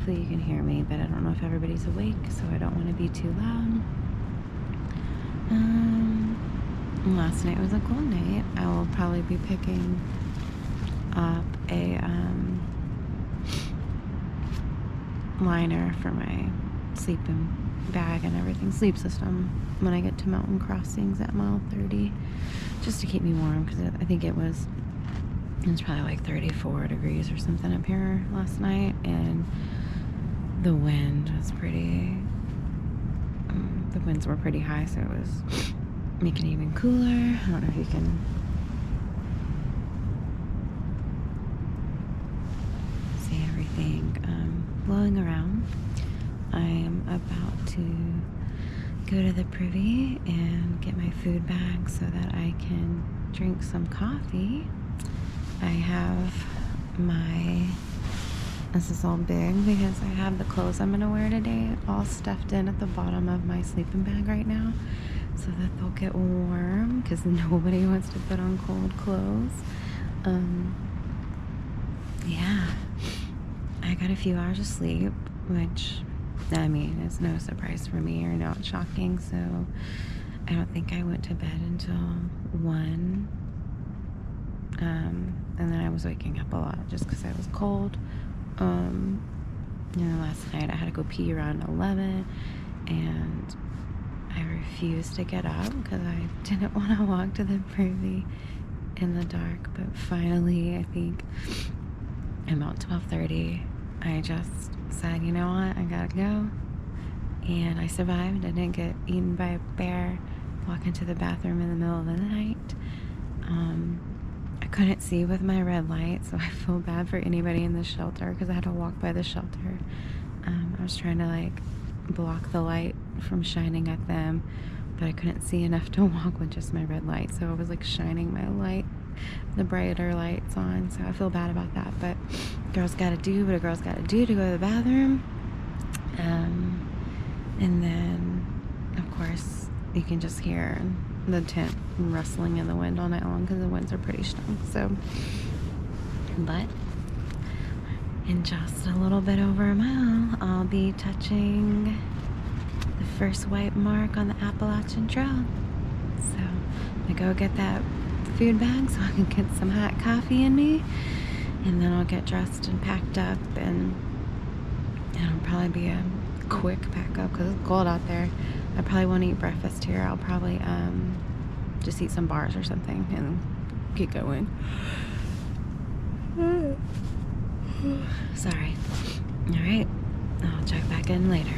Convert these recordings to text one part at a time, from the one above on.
hopefully you can hear me, but I don't know if everybody's awake, so I don't want to be too loud. Last night was a cool night. I will probably be picking up a liner for my sleeping bag and everything, sleep system, when I get to mountain crossings at mile 30, just to keep me warm, because I think it was probably like 34 degrees or something up here last night, and the wind was pretty, the winds were pretty high, so it was making it even cooler. I don't know if you can see everything blowing around. I am about to go to the privy and get my food bag so that I can drink some coffee. I have this is all big because I have the clothes I'm gonna wear today all stuffed in at the bottom of my sleeping bag right now, so that they'll get warm, because nobody wants to put on cold clothes. Yeah, I got a few hours of sleep, which, I mean, it's no surprise for me or not shocking, so I don't think I went to bed until 1. And then I was waking up a lot just because I was cold. Last night I had to go pee around 11, and I refused to get up because I didn't want to walk to the privy in the dark. But finally, I think about 12:30, I just said, you know what, I gotta go. And I survived. I didn't get eaten by a bear, walk into the bathroom in the middle of the night. I couldn't see with my red light, so I feel bad for anybody in the shelter because I had to walk by the shelter. I was trying to like block the light from shining at them, but I couldn't see enough to walk with just my red light, so I was like shining my light, the brighter lights on, so I feel bad about that. But girls gotta do what a girl's gotta do to go to the bathroom. And then of course you can just hear the tent rustling in the wind all night long because the winds are pretty strong. So, but in just a little bit over a mile, I'll be touching the first white mark on the Appalachian Trail. So I'm gonna go get that food bag so I can get some hot coffee in me, and then I'll get dressed and packed up, and it'll probably be a quick pack up because it's cold out there. I probably won't eat breakfast here. I'll probably just eat some bars or something and keep going. Sorry. All right, I'll check back in later.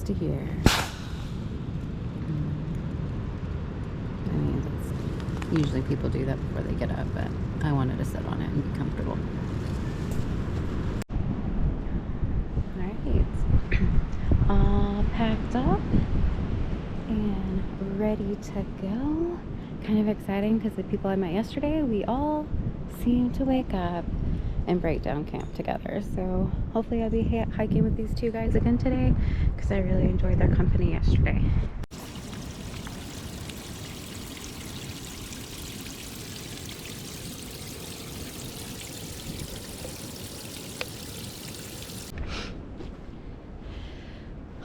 To hear. I mean, usually people do that before they get up, but I wanted to sit on it and be comfortable. Alright, all packed up and ready to go. Kind of exciting because the people I met yesterday, we all seem to wake up and breakdown camp together. So hopefully I'll be hiking with these two guys again today, because I really enjoyed their company yesterday.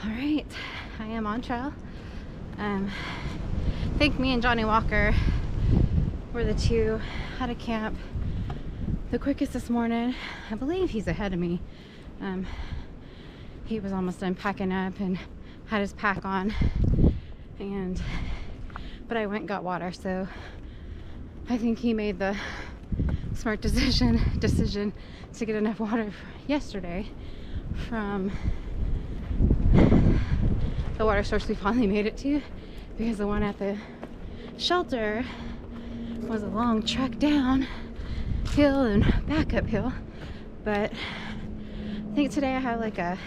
All right, I am on trail. I think me and Johnny Walker were the two out of camp the quickest this morning. I believe he's ahead of me. He was almost done packing up and had his pack on, but I went and got water, so I think he made the smart decision to get enough water yesterday from the water source we finally made it to, because the one at the shelter was a long trek down hill and back uphill. But I think today I have like a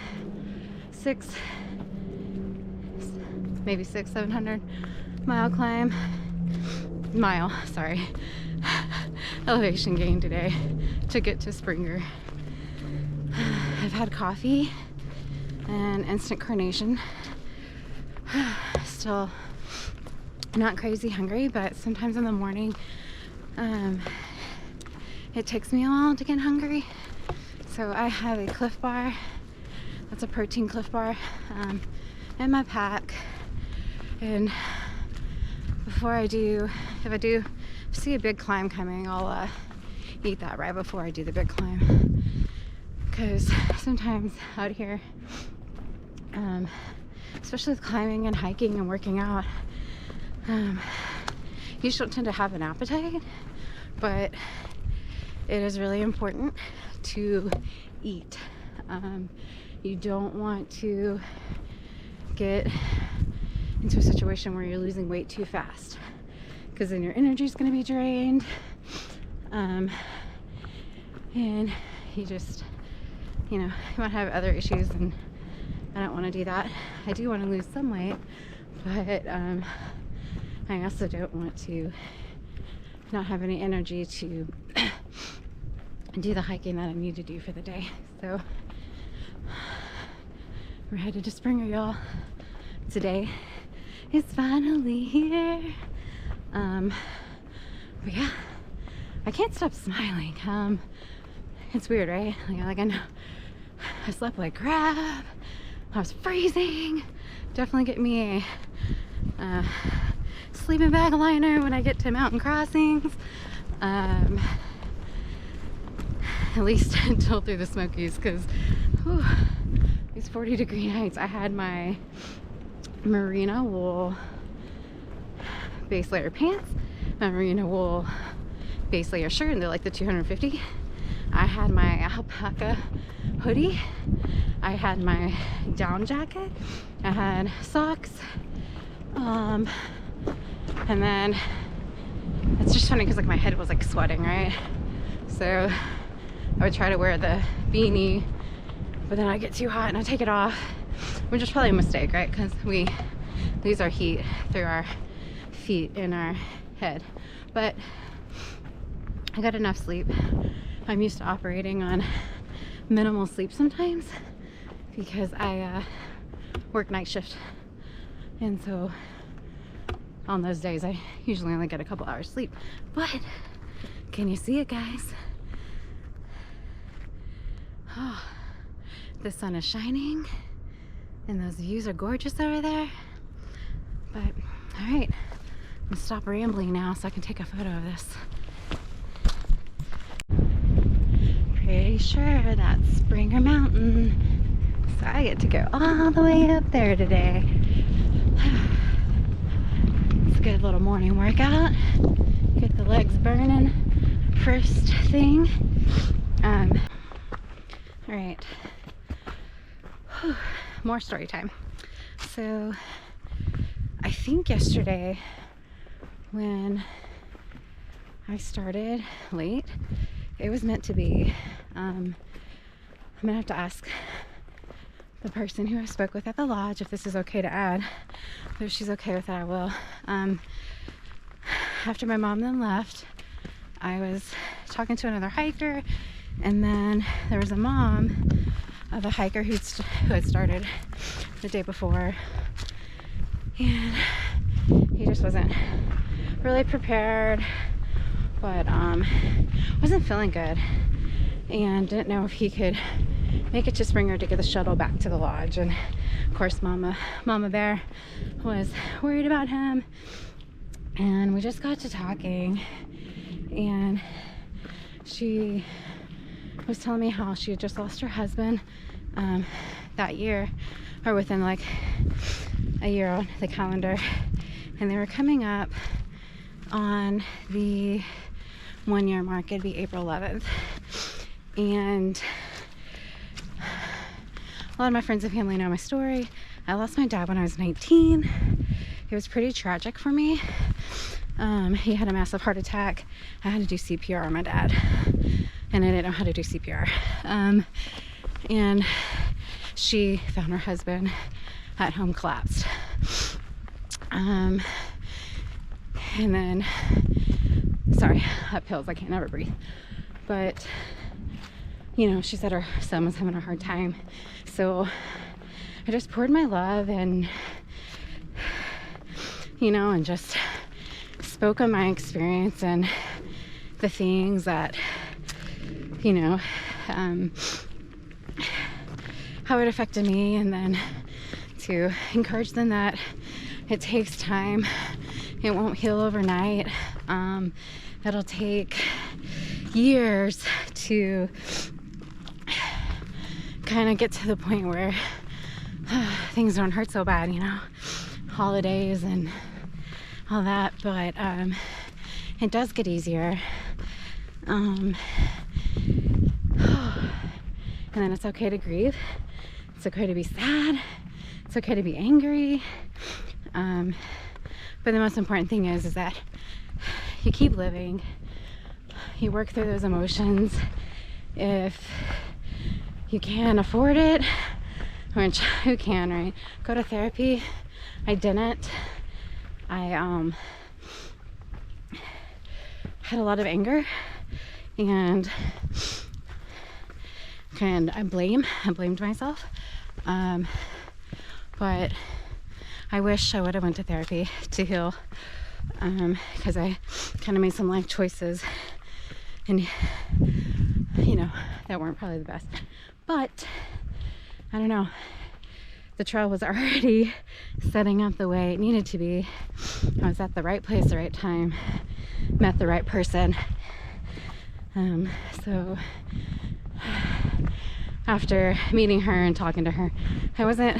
700 elevation gain today to get to Springer. I've had coffee and instant carnation. Still not crazy hungry, but sometimes in the morning it takes me a while to get hungry. So I have a Cliff Bar. That's a protein Cliff Bar in my pack. And if I do see a big climb coming, I'll eat that right before I do the big climb. Because sometimes out here, especially with climbing and hiking and working out, you don't tend to have an appetite, but it is really important to eat. You don't want to get into a situation where you're losing weight too fast, because then your energy is going to be drained, and you just, you might have other issues, and I don't want to do that. I do want to lose some weight, but I also don't want to not have any energy to do the hiking that I need to do for the day. So we're headed to Springer, y'all. Today is finally here. But yeah, I can't stop smiling. It's weird, right? Like I know I slept like crap. I was freezing. Definitely get me a sleeping bag liner when I get to mountain crossings. At least until through the Smokies, because these 40-degree nights. I had my merino wool base layer pants, my merino wool base layer shirt, and they're like the 250. I had my alpaca hoodie. I had my down jacket. I had socks. And then it's just funny because like my head was like sweating, right? So I would try to wear the beanie, but then I get too hot and I take it off, which is probably a mistake, right? Because we lose our heat through our feet and our head. But I got enough sleep. I'm used to operating on minimal sleep sometimes because I work night shift, and so on those days I usually only get a couple hours sleep. But can you see it, guys? Oh, the sun is shining and those views are gorgeous over there. But all right, I'm gonna stop rambling now so I can take a photo of this. Pretty sure that's Springer Mountain, so I get to go all the way up there today. It's a good little morning workout. Get the legs burning first thing. All right, more story time. So I think yesterday when I started late, it was meant to be. I'm gonna have to ask the person who I spoke with at the lodge if this is okay to add. But if she's okay with that, I will. After my mom then left, I was talking to another hiker, And then there was a mom of a hiker who had started the day before, and he just wasn't really prepared, but wasn't feeling good and didn't know if he could make it to Springer to get the shuttle back to the lodge. And of course Mama Bear was worried about him, and we just got to talking, and she was telling me how she had just lost her husband that year, or within like a year on the calendar, and they were coming up on the 1 year mark. It'd be April 11th, and a lot of my friends and family know my story. I lost my dad when I was 19. It was pretty tragic for me. He had a massive heart attack. I had to do CPR on my dad, and I didn't know how to do CPR. And she found her husband at home collapsed. And then, sorry, that pills, I can't never breathe. But, you know, she said her son was having a hard time. So I just poured my love and, you know, and just spoke on my experience and the things that, you know, how it affected me, and then to encourage them that it takes time. It won't heal overnight. It'll take years to kind of get to the point where things don't hurt so bad, you know, holidays and all that, but it does get easier. And then it's okay to grieve. It's okay to be sad. It's okay to be angry. But the most important thing is that you keep living. You work through those emotions. If you can afford it, which who can, right? Go to therapy. I didn't. I had a lot of anger, and I blamed myself. But I wish I would have went to therapy to heal, because I kind of made some life choices, and you know, that weren't probably the best. But I don't know, the trail was already setting up the way it needed to be. I was at the right place, the right time, met the right person. So after meeting her and talking to her, I wasn't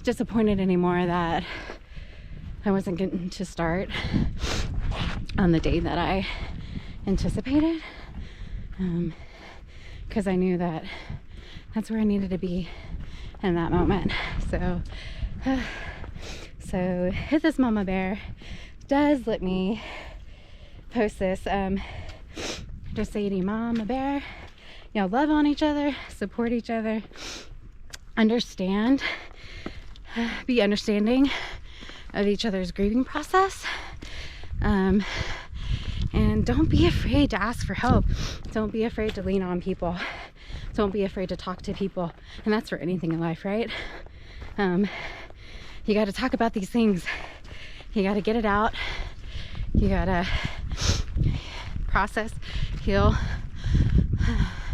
disappointed anymore that I wasn't getting to start on the day that I anticipated, because I knew that that's where I needed to be in that moment. So if this mama bear does let me post this, just say to you, Mama Bear, you know, love on each other, support each other, understand, be understanding of each other's grieving process, and don't be afraid to ask for help. Don't be afraid to lean on people. Don't be afraid to talk to people. And that's for anything in life, right? You got to talk about these things. You got to get it out. You got to process, heal,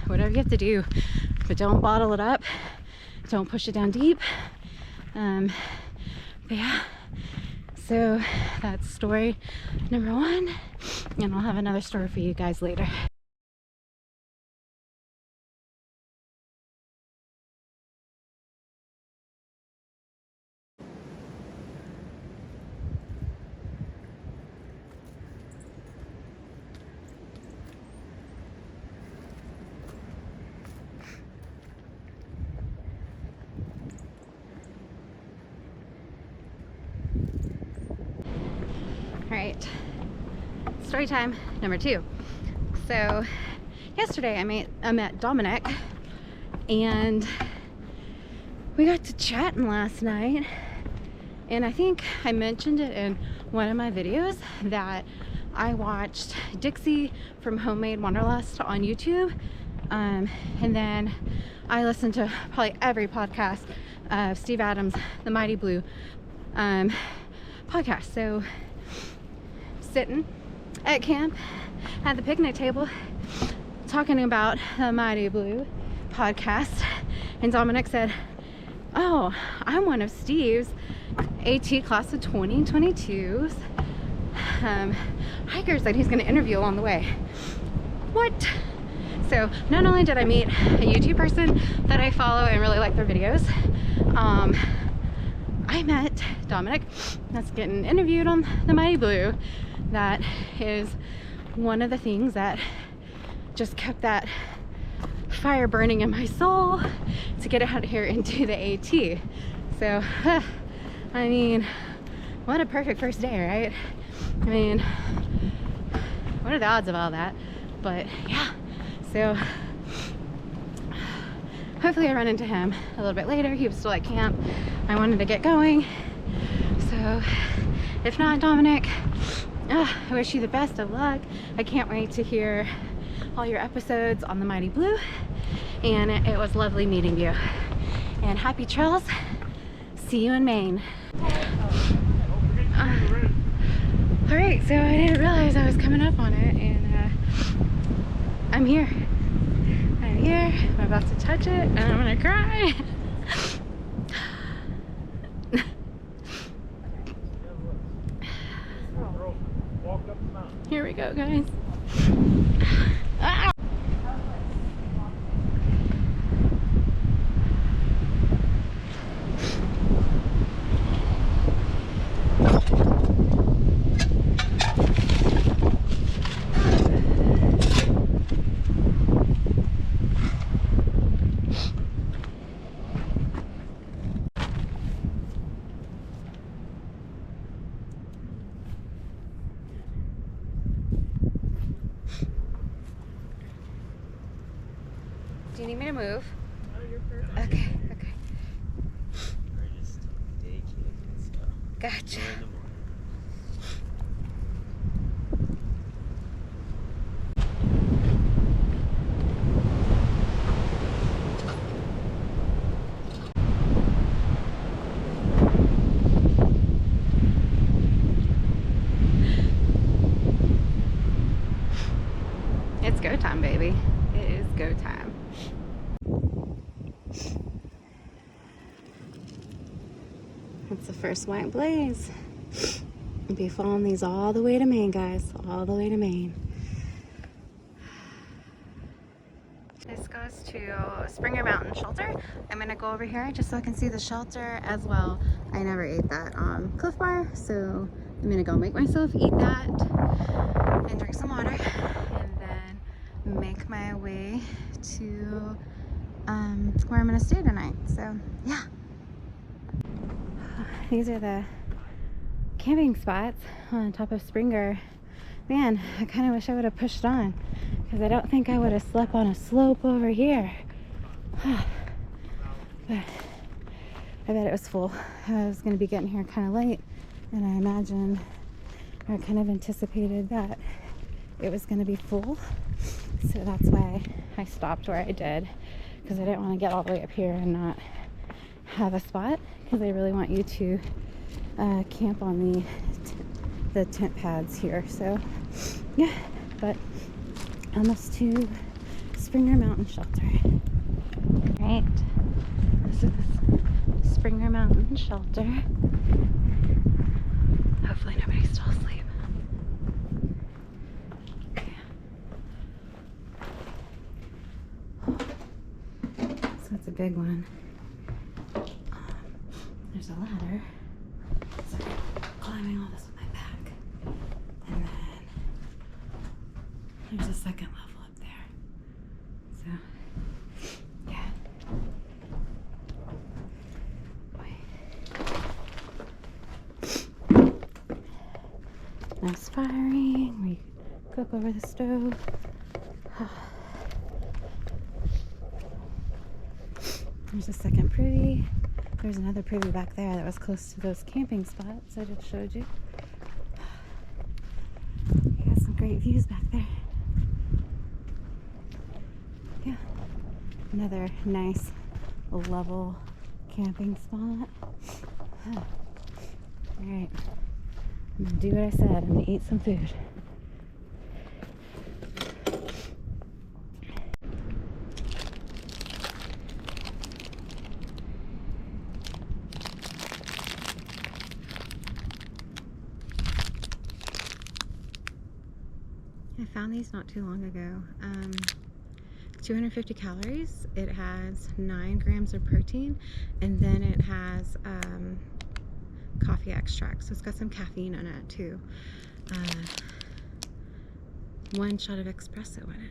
whatever you have to do, but don't bottle it up. Don't push it down deep. But yeah, so that's story number 1, and I'll have another story for you guys later. All right, story time number 2. So yesterday I met Dominic, and we got to chatting last night, and I think I mentioned it in one of my videos that I watched Dixie from Homemade Wanderlust on YouTube. And then I listen to probably every podcast of Steve Adams, the Mighty Blue podcast. So sitting at camp at the picnic table talking about the Mighty Blue podcast, and Dominic said, oh, I'm one of Steve's AT class of 2022's hikers that he's going to interview along the way. What? So not only did I meet a YouTube person that I follow and really like their videos, I met Dominic that's getting interviewed on the Mighty Blue. That is one of the things that just kept that fire burning in my soul to get out here into the AT. So I mean, what a perfect first day, right? I mean, what are the odds of all that? But yeah, so hopefully I run into him a little bit later. He was still at camp. I wanted to get going. So if not, Dominic, I wish you the best of luck. I can't wait to hear all your episodes on the Mighty Blue. And it was lovely meeting you. And happy trails. See you in Maine. All right, so I didn't realize I was coming up on it, and I'm here. I'm here. I'm about to touch it, and I'm gonna cry. Here we go, guys. Ah! Do you need me to move? No, you're perfect. Okay, okay. We're just day camp, so Gotcha. we're in the morning. It's go time, baby. It is go time. That's the first white blaze. We'll be following these all the way to Maine, guys. All the way to Maine. This goes to Springer Mountain Shelter. I'm gonna go over here just so I can see the shelter as well. I never ate that Cliff Bar, so I'm gonna go make myself eat that and drink some water, and then make my way to where I'm gonna stay tonight. So yeah. These are the camping spots on top of Springer. Man, I kind of wish I would have pushed on, because I don't think I would have slept on a slope over here. But I bet it was full. I was going to be getting here kind of late, and I imagined, or kind of anticipated that it was going to be full. So that's why I stopped where I did, because I didn't want to get all the way up here and not have a spot, because they really want you to camp on the tent pads here. So yeah, but almost to Springer Mountain Shelter. Right, this is Springer Mountain Shelter. Hopefully nobody's still asleep. So it's a big one. There's a ladder. So climbing all this with my back. And then there's a second level up there. So yeah. Nice firing. We cook over the stove. There's a second privy. There's another privy back there that was close to those camping spots I just showed you. You got some great views back there. Yeah. Another nice level camping spot. All right, I'm gonna do what I said. I'm gonna eat some food. I found these not too long ago. 250 calories. It has 9 grams of protein, and then it has coffee extract, so it's got some caffeine in it too. 1 shot of espresso in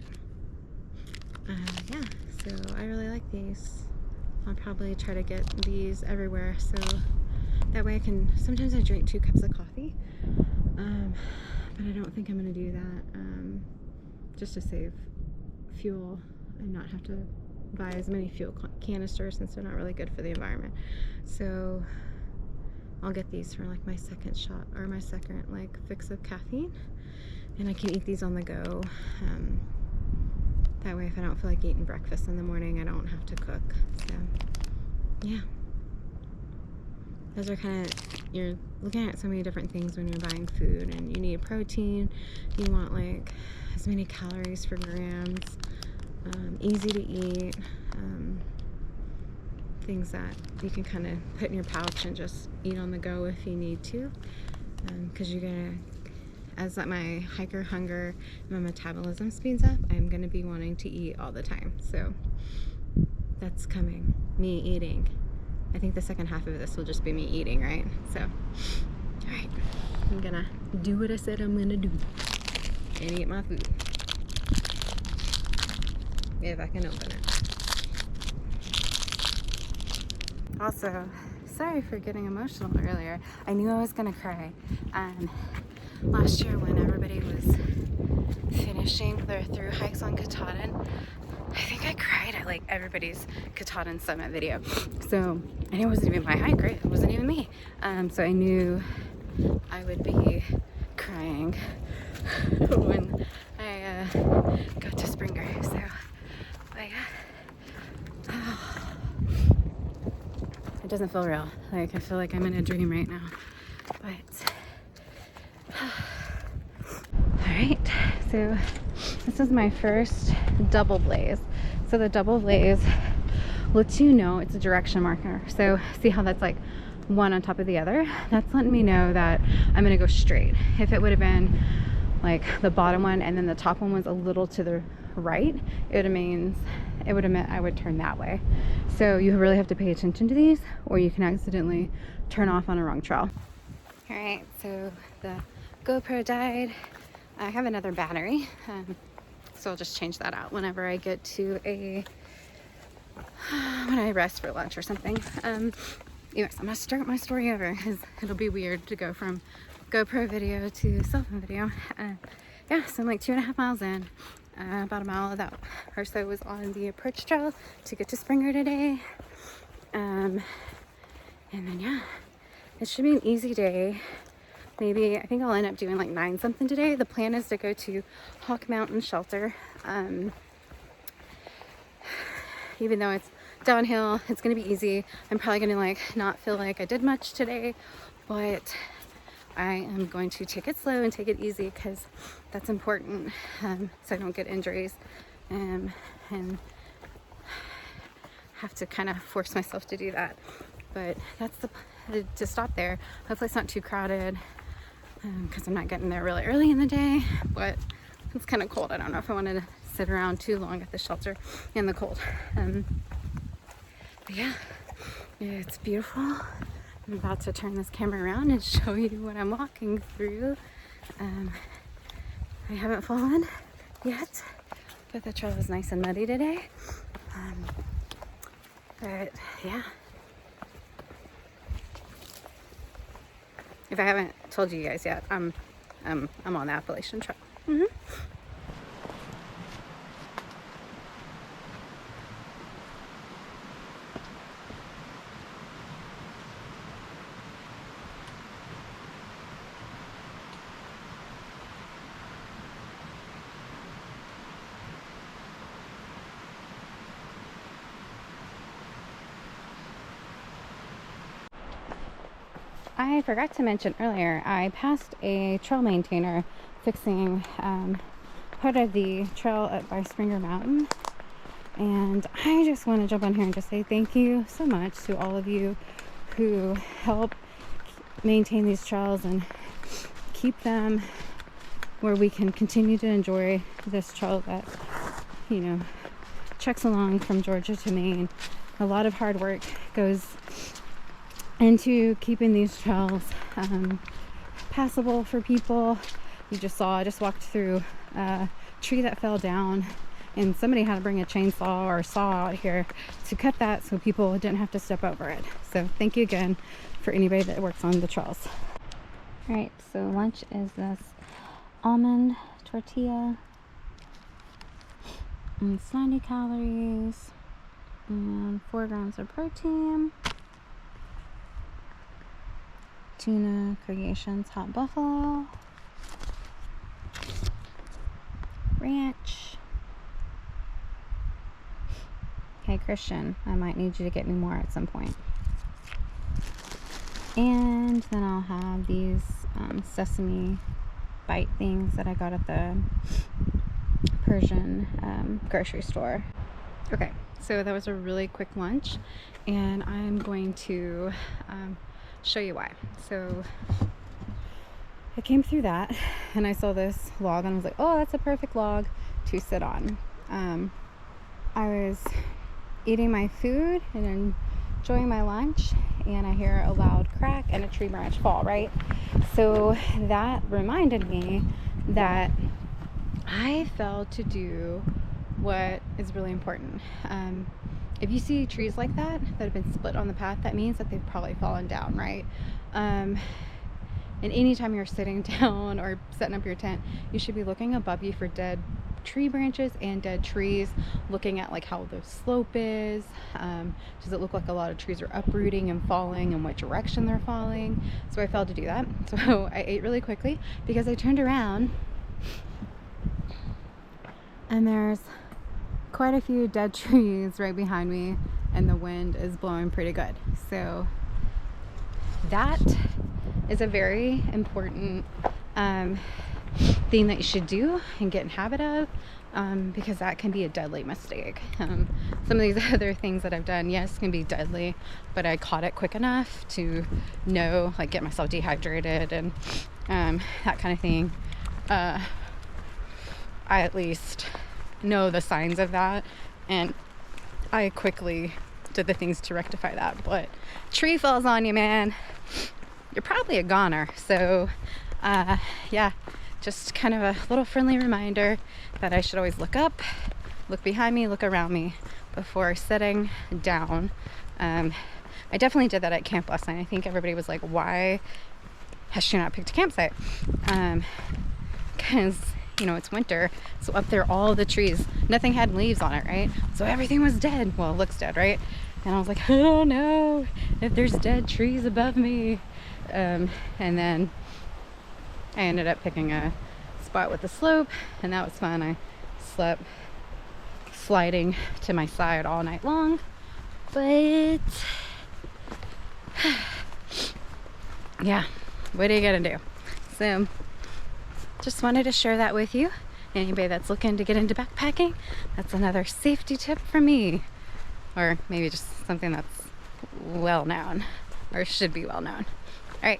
it. Yeah, so I really like these. I'll probably try to get these everywhere, so that way I can, sometimes I drink 2 cups of coffee, but I don't think I'm gonna do that, just to save fuel and not have to buy as many fuel canisters, since they're not really good for the environment. So I'll get these for like my second shot, or my second like fix of caffeine, and I can eat these on the go. That way if I don't feel like eating breakfast in the morning, I don't have to cook. So yeah, those are kind of, you're looking at so many different things when you're buying food, and you need protein, you want like as many calories per grams, easy to eat, things that you can kind of put in your pouch and just eat on the go if you need to, because you're gonna, as my hiker hunger, my metabolism speeds up, I'm gonna be wanting to eat all the time. So that's coming, me eating. I think the second half of this will just be me eating, right? So, all right, I'm gonna do what I said I'm gonna do and eat my food. If I can open it. Also, sorry for getting emotional earlier. I knew I was gonna cry. Last year when everybody was finishing their through hikes on Katahdin, I think I cried at like everybody's Katahdin summit video. So, and it wasn't even my hike, right? It wasn't even me. So I knew I would be crying when I got to Springer. So, but yeah. It doesn't feel real. Like, I feel like I'm in a dream right now. But alright, so this is my first double blaze. So the double blaze lets you know it's a direction marker. So see how that's like one on top of the other? That's letting me know that I'm gonna go straight. If it would have been like the bottom one and then the top one was a little to the right, it would have meant I would turn that way. So you really have to pay attention to these, or you can accidentally turn off on a wrong trail. All right, so the GoPro died. I have another battery, so I'll just change that out whenever I get to when I rest for lunch or something. Anyways, I'm gonna start my story over because it'll be weird to go from GoPro video to cell phone video. Yeah, so I'm like 2.5 miles in. About a mile of that or so was on the approach trail to get to Springer today. And then yeah, it should be an easy day. Maybe, I think I'll end up doing like 9 something today. The plan is to go to Hawk Mountain Shelter. Even though it's downhill, it's gonna be easy. I'm probably gonna like not feel like I did much today, but I am going to take it slow and take it easy because that's important, so I don't get injuries and have to kind of force myself to do that. But that's to stop there. Hopefully it's not too crowded because I'm not getting there really early in the day, but it's kind of cold. I don't know if I want to sit around too long at the shelter in the cold. But yeah, it's beautiful. I'm about to turn this camera around and show you what I'm walking through. I haven't fallen yet, but the trail was nice and muddy today. But yeah, if I haven't told you guys yet, I'm on the Appalachian Trail. I forgot to mention earlier, I passed a trail maintainer fixing part of the trail up by Springer Mountain. And I just want to jump on here and just say thank you so much to all of you who help maintain these trails and keep them where we can continue to enjoy this trail that, you know, treks along from Georgia to Maine. A lot of hard work goes into keeping these trails passable for people. You just saw, I just walked through a tree that fell down, and somebody had to bring a chainsaw or a saw out here to cut that so people didn't have to step over it. So thank you again for anybody that works on the trails. All right, so lunch is this almond tortilla. And it's 90 calories and 4 grams of protein. Tuna Creations Hot Buffalo. Ranch. Hey Christian, I might need you to get me more at some point. And then I'll have these sesame bite things that I got at the Persian grocery store. Okay, so that was a really quick lunch, and I'm going to show you why. So I came through that and I saw this log and I was like, oh, that's a perfect log to sit on. I was eating my food and enjoying my lunch, and I hear a loud crack and a tree branch fall, right? So that reminded me that I failed to do what is really important. If you see trees like that have been split on the path, that means that they've probably fallen down, right? And anytime you're sitting down or setting up your tent, you should be looking above you for dead tree branches and dead trees, looking at like how the slope is. Does it look like a lot of trees are uprooting and falling, and what direction they're falling? So I failed to do that. So I ate really quickly because I turned around and there's quite a few dead trees right behind me, and the wind is blowing pretty good. So that is a very important thing that you should do and get in habit of, because that can be a deadly mistake. Some of these other things that I've done, yes, can be deadly, but I caught it quick enough to know, like, get myself dehydrated and that kind of thing. I at least know the signs of that, and I quickly did the things to rectify that. But tree falls on you, man, you're probably a goner. So yeah, just kind of a little friendly reminder that I should always look up, look behind me, look around me before sitting down. I definitely did that at camp last night. I think everybody was like, why has she not picked a campsite? Because you know, it's winter, so up there all the trees, nothing had leaves on it, right? So everything was dead. Well, it looks dead, right? And I was like, I don't know if there's dead trees above me. And then I ended up picking a spot with a slope, and that was fun. I slept sliding to my side all night long. But yeah, what are you gonna do? So just wanted to share that with you. Anybody that's looking to get into backpacking, that's another safety tip from me. Or maybe just something that's well known, or should be well known. All right.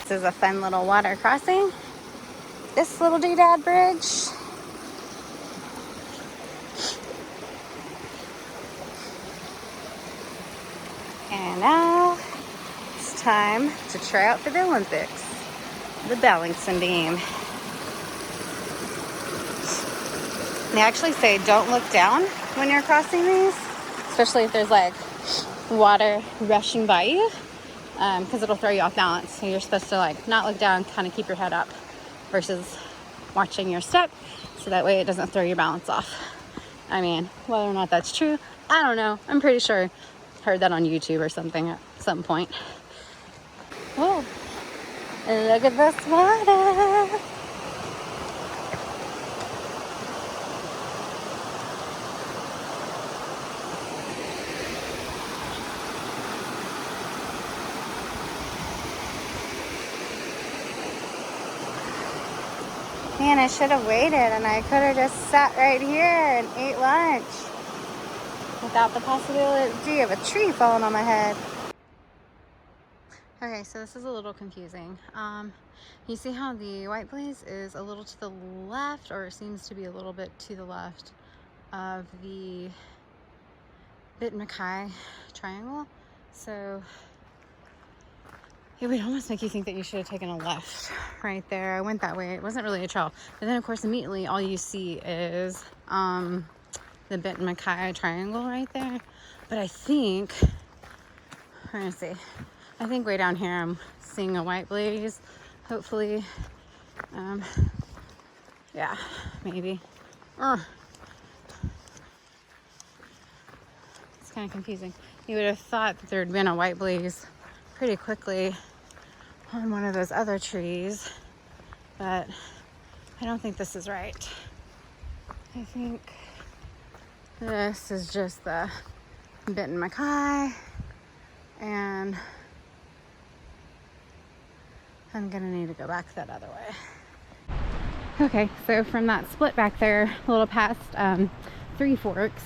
This is a fun little water crossing. This little doodad bridge. And now it's time to try out for the Olympics. The balancing beam. They actually say don't look down when you're crossing these, especially if there's like water rushing by you. Because it'll throw you off balance. So you're supposed to like not look down, kind of keep your head up. versus watching your step, so that way it doesn't throw your balance off. I mean, whether or not that's true, I don't know. I'm pretty sure I heard that on YouTube or something at some point. Oh, and look at this water. Man, I should have waited and I could have just sat right here and ate lunch without the possibility of a tree falling on my head. Okay, so this is a little confusing. You see how the white blaze is a little to the left, or it seems to be a little bit to the left of the Mackay triangle? So it would almost make you think that you should have taken a left right there. I went that way. It wasn't really a trail. But then, of course, immediately all you see is the Mackay triangle right there. But I think, we're gonna see. I think way down here I'm seeing a white blaze, hopefully. Yeah, maybe. It's kind of confusing. You would have thought that there'd been a white blaze pretty quickly on one of those other trees, but I don't think this is right. I think this is just the Mackay, and I'm gonna need to go back that other way. Okay, so from that split back there, a little past Three Forks,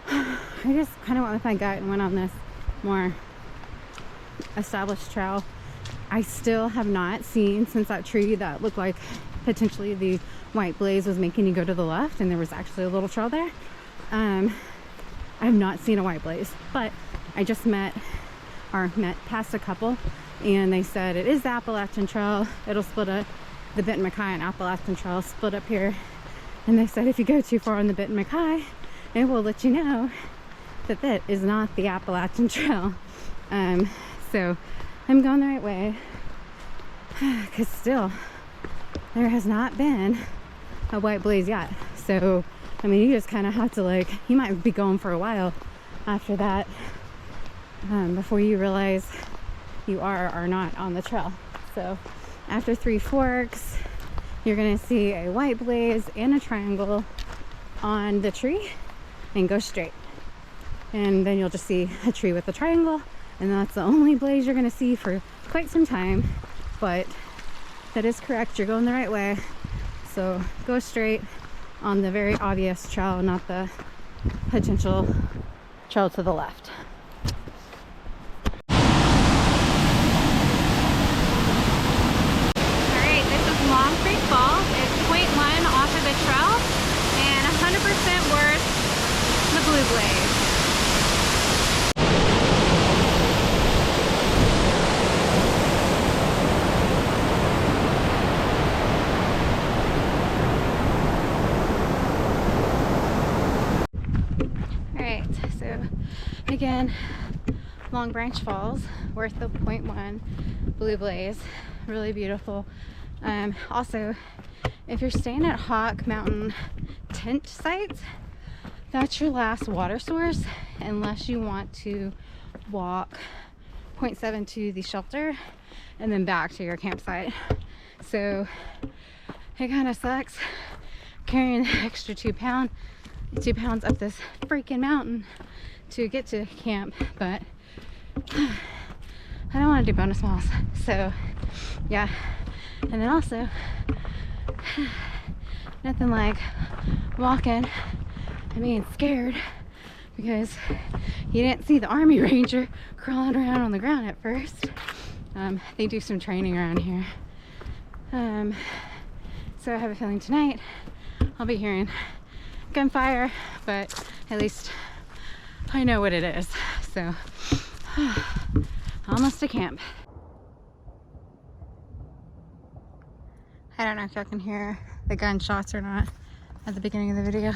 I just kind of went with my gut and went on this more established trail. I still have not seen, since that tree that looked like potentially the white blaze was making you go to the left and there was actually a little trail there, I have not seen a white blaze. But I just met past a couple, and they said it is the Appalachian Trail. It'll split up, the Mackay and Appalachian Trail split up here, and they said if you go too far on the Mackay, it will let you know that that is not the Appalachian Trail. So I'm going the right way, because still there has not been a white blaze yet. So I mean, you just kind of have to, like, you might be going for a while after that before you realize you are or not on the trail. So after Three Forks, you're gonna see a white blaze and a triangle on the tree, and go straight, and then you'll just see a tree with a triangle, and that's the only blaze you're gonna see for quite some time. But that is correct, you're going the right way, so go straight on the very obvious trail, not the potential trail to the left. Long Creek Falls. It's 0.1 off of the trail and 100% worth the blue blaze. Alright, so again, Long Branch Falls, worth the 0.1 blue blaze. Really beautiful. Also, if you're staying at Hawk Mountain tent sites, that's your last water source, unless you want to walk 0.7 to the shelter and then back to your campsite. So it kind of sucks carrying the extra 2 pounds up this freaking mountain to get to camp, but I don't want to do bonus miles. So yeah. And then also, nothing like walking and being scared because you didn't see the Army Ranger crawling around on the ground at first. They do some training around here. So I have a feeling tonight I'll be hearing gunfire, but at least I know what it is. So, almost to camp. I don't know if y'all can hear the gunshots or not at the beginning of the video.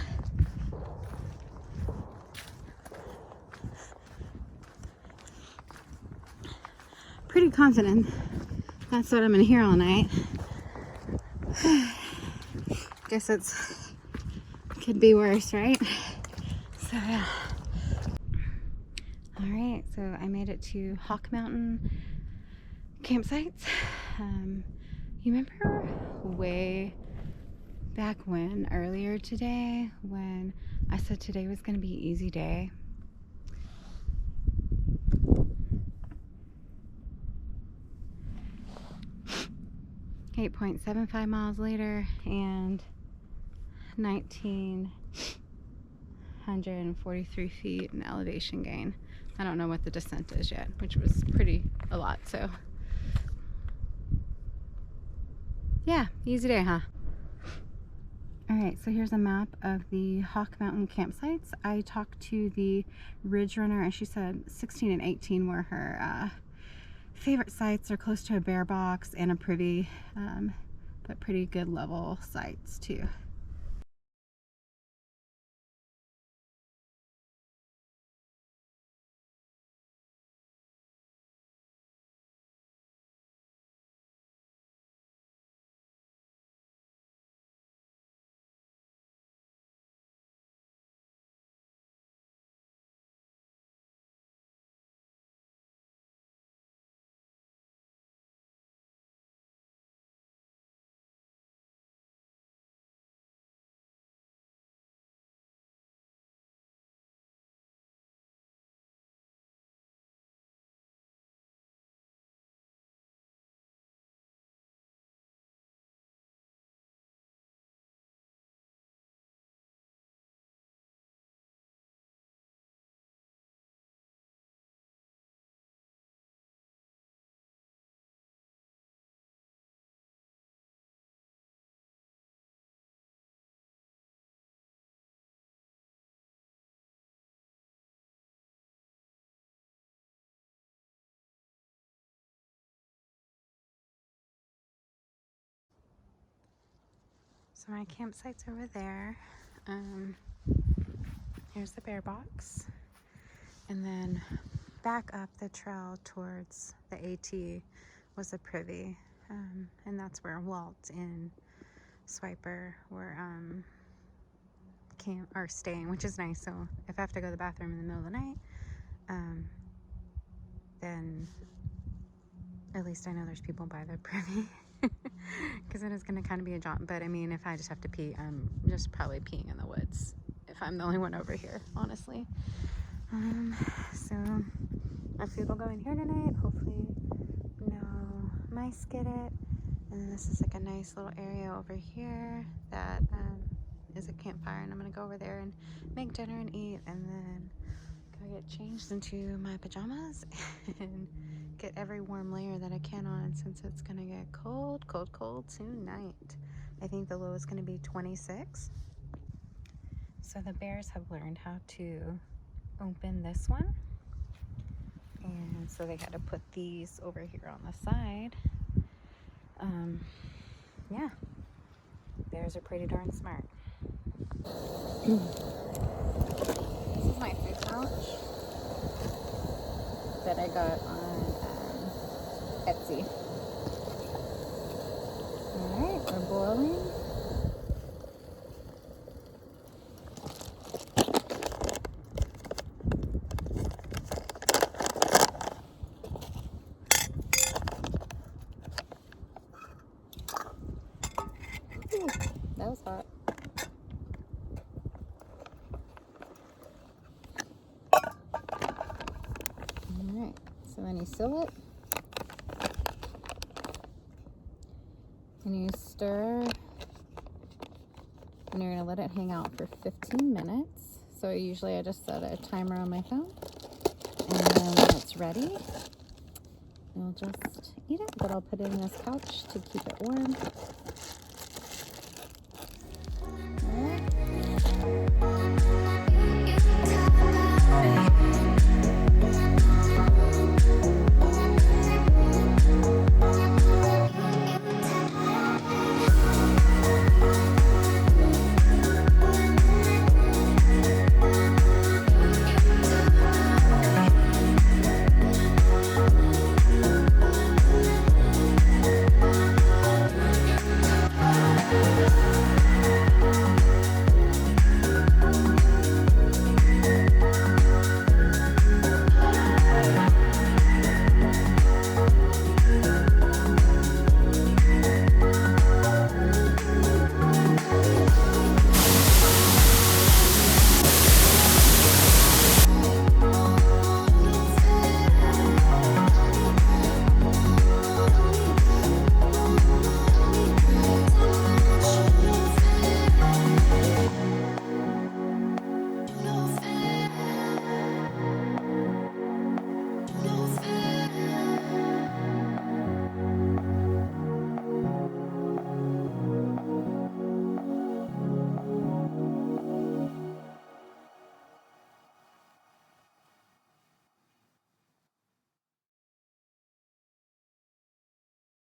Pretty confident that's what I'm gonna hear all night. Guess could be worse, right? So yeah. All right, so I made it to Hawk Mountain campsites. You remember way back when, earlier today, when I said today was going to be an easy day? 8.75 miles later and 1,943 feet in elevation gain. I don't know what the descent is yet, which was a lot, so yeah, easy day, huh? Alright, so here's a map of the Hawk Mountain campsites. I talked to the Ridge Runner and she said 16 and 18 were her favorite sites. They're close to a bear box and a privy, but pretty good level sites too. So my campsite's over there. Here's the bear box. And then back up the trail towards the AT was a privy. And that's where Walt and Swiper were staying, which is nice. So if I have to go to the bathroom in the middle of the night, then at least I know there's people by the privy. Because it is going to kind of be a jaunt. But I mean, if I just have to pee, I'm just probably peeing in the woods if I'm the only one over here, honestly. So our food will go in here tonight. Hopefully no mice get it. And then this is like a nice little area over here that is a campfire, and I'm gonna go over there and make dinner and eat, and then go get changed into my pajamas and get every warm layer that I can on, since it's gonna get cold, cold, cold tonight. I think the low is gonna be 26. So the bears have learned how to open this one, and so they had to put these over here on the side. Yeah, bears are pretty darn smart. This is my food pouch that I got on Etsy. Alright, we're boiling. Ooh, that was hot. Alright, so then you seal it. And you stir. And you're going to let it hang out for 15 minutes. So usually I just set a timer on my phone. And then when it's ready, you'll just eat it. But I'll put it in this pouch to keep it warm.